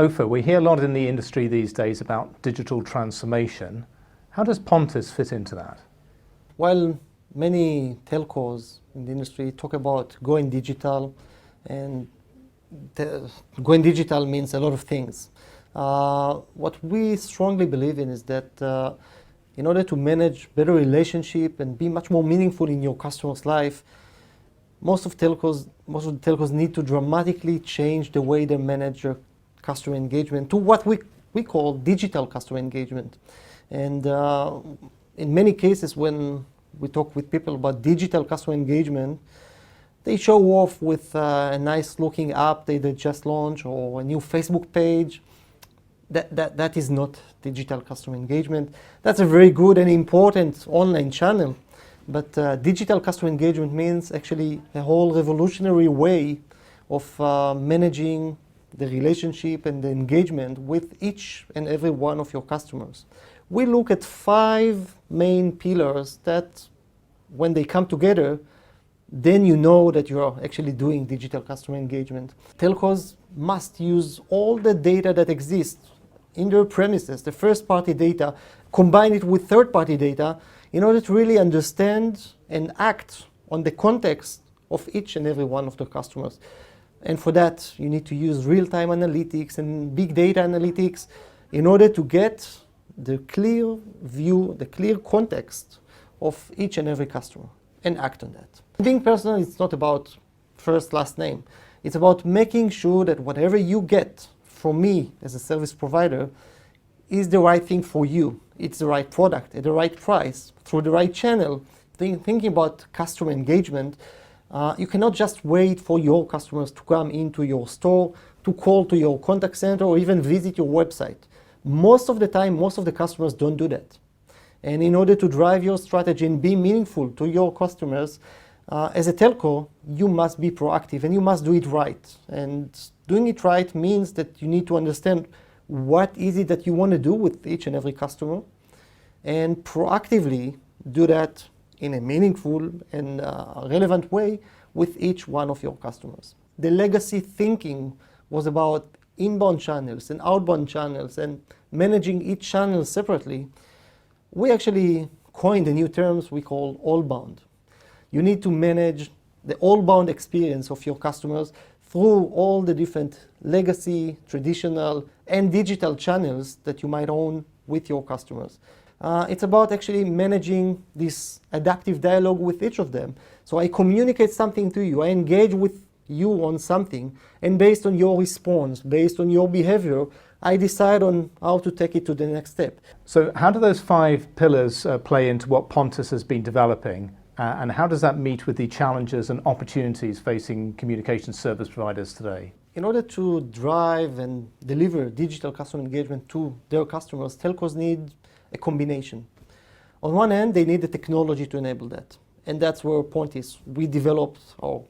Ofer, we hear a lot in the industry these days about digital transformation. How does Pontis fit into that? Well, many telcos in the industry talk about going digital, and going digital means a lot of things. What we strongly believe in is that in order to manage better relationship and be much more meaningful in your customer's life, most of the telcos need to dramatically change the way they manage their customer engagement to what we call digital customer engagement. And in many cases, when we talk with people about digital customer engagement, they show off with a nice looking app they just launched or a new Facebook page. That is not digital customer engagement. That's a very good and important online channel. But digital customer engagement means actually a whole revolutionary way of managing the relationship and the engagement with each and every one of your customers. We look at 5 main pillars that, when they come together, then you know that you are actually doing digital customer engagement. Telcos must use all the data that exists in their premises, the first-party data, combine it with third-party data in order to really understand and act on the context of each and every one of the customers. And for that, you need to use real-time analytics and big data analytics in order to get the clear view, the clear context of each and every customer and act on that. Being personal, it's not about first, last name. It's about making sure that whatever you get from me as a service provider is the right thing for you. It's the right product at the right price, through the right channel. Thinking about customer engagement, you cannot just wait for your customers to come into your store, to call to your contact center, or even visit your website. Most of the time, most of the customers don't do that. And in order to drive your strategy and be meaningful to your customers, as a telco, you must be proactive and you must do it right. And doing it right means that you need to understand what is it that you want to do with each and every customer, and proactively do that in a meaningful and relevant way with each one of your customers. The legacy thinking was about inbound channels and outbound channels and managing each channel separately. We actually coined a new terms we call all-bound. You need to manage the all-bound experience of your customers through all the different legacy, traditional, and digital channels that you might own with your customers. It's about actually managing this adaptive dialogue with each of them. So I communicate something to you, I engage with you on something, and based on your response, based on your behavior, I decide on how to take it to the next step. So how do those 5 pillars play into what Pontis has been developing? And how does that meet with the challenges and opportunities facing communication service providers today? In order to drive and deliver digital customer engagement to their customers, telcos need a combination. On one hand, they need the technology to enable that. And that's where Pontis, we developed our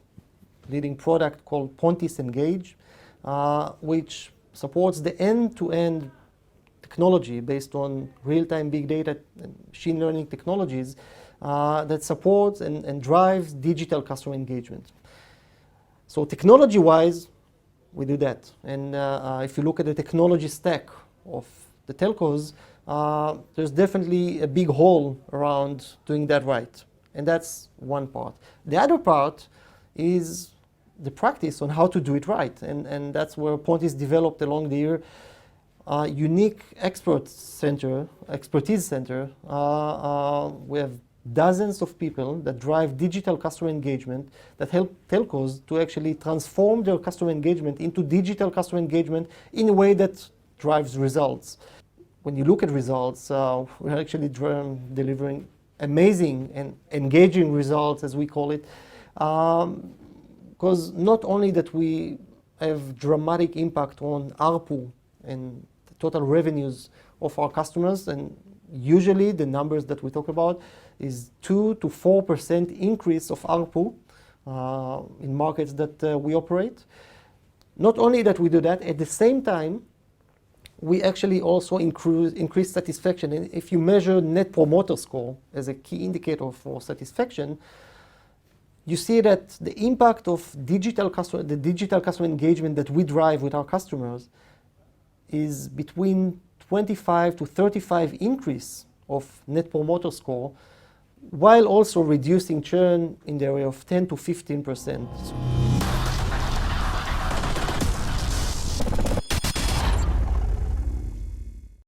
leading product called Pontis Engage, which supports the end-to-end technology based on real-time big data and machine learning technologies that supports and drives digital customer engagement. So technology-wise, we do that. And if you look at the technology stack of the telcos, there's definitely a big hole around doing that right. And that's one part. The other part is the practice on how to do it right. And that's where Pontis developed along the year a unique expertise center. We have dozens of people that drive digital customer engagement that help telcos to actually transform their customer engagement into digital customer engagement in a way that drives results. When you look at results, we're actually delivering amazing and engaging results, as we call it, because not only that we have dramatic impact on ARPU and the total revenues of our customers, and usually the numbers that we talk about is 2 to 4% increase of ARPU in markets that we operate. Not only that we do that, at the same time, we actually also increase satisfaction. And if you measure Net Promoter Score as a key indicator for satisfaction, you see that the impact of the digital customer engagement that we drive with our customers is between 25 to 35 increase of Net Promoter Score, while also reducing churn in the area of 10 to 15%.